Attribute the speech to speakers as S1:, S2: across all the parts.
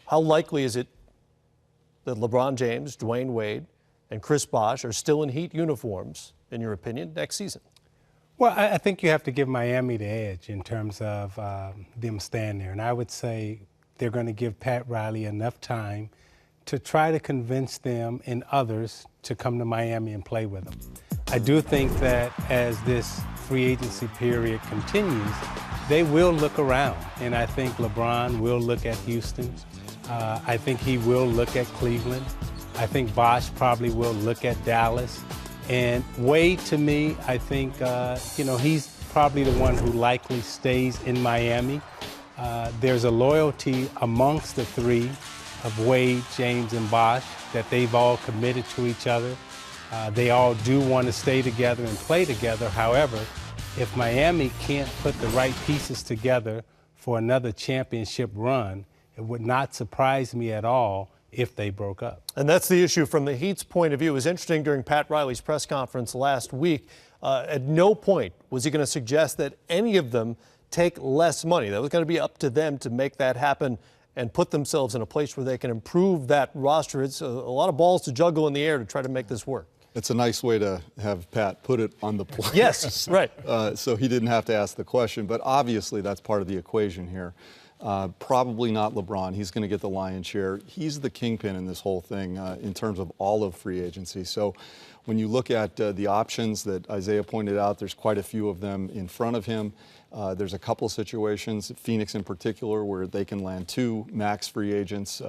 S1: How likely is it that LeBron James, Dwayne Wade, and Chris Bosh are still in Heat uniforms, in your opinion, next season?
S2: Well, I think you have to give Miami the edge in terms of them staying there. And I would say they're going to give Pat Riley enough time to try to convince them and others to come to Miami and play with them. I do think that as this free agency period continues, they will look around. And I think LeBron will look at Houston. I think he will look at Cleveland. I think Bosh probably will look at Dallas. And Wade, to me, I think, he's probably the one who likely stays in Miami. There's a loyalty amongst the three of Wade, James, and Bosh that they've all committed to each other. They all do want to stay together and play together. However, if Miami can't put the right pieces together for another championship run, it would not surprise me at all if they broke up.
S1: And that's the issue from the Heat's point of view. It was interesting during Pat Riley's press conference last week. At no point was he going to suggest that any of them take less money. That was going to be up to them to make that happen and put themselves in a place where they can improve that roster. It's a lot of balls to juggle in the air to try to make this work.
S3: It's a nice way to have Pat put it on the players.
S1: Yes, right.
S3: So he didn't have to ask the question, but obviously that's part of the equation here. Probably not LeBron. He's going to get the lion's share. He's the kingpin in this whole thing in terms of all of free agency. So when you look at the options that Isaiah pointed out, there's quite a few of them in front of him. There's a couple situations, Phoenix in particular, where they can land two max free agents.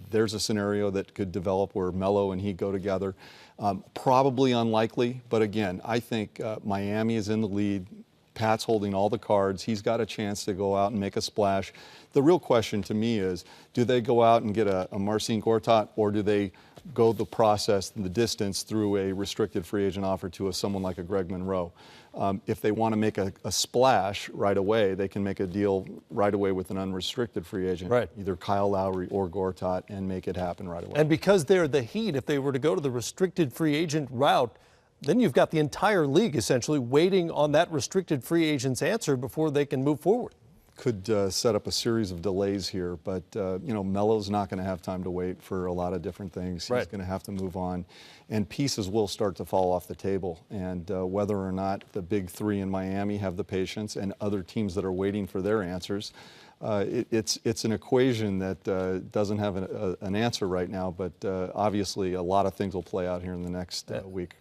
S3: There's a scenario that could develop where Melo and he go together. Probably unlikely, but again, I think Miami is in the lead. Pat's holding all the cards. He's got a chance to go out and make a splash. The real question to me is, do they go out and get a Marcin Gortat, or do they go the process and the distance through a restricted free agent offer to someone like a Greg Monroe? If they want to make a splash right away, they can make a deal right away with an unrestricted free agent,
S1: right,
S3: either Kyle Lowry or Gortat, and make it happen right away.
S1: And because they're the Heat, if they were to go to the restricted free agent route, then you've got the entire league essentially waiting on that restricted free agent's answer before they can move forward.
S3: Could set up a series of delays here, but Melo's not going to have time to wait for a lot of different things. He's going to have to move on, and pieces will start to fall off the table. And whether or not the big three in Miami have the patience and other teams that are waiting for their answers, it's an equation that doesn't have an answer right now, but obviously a lot of things will play out here in the next week.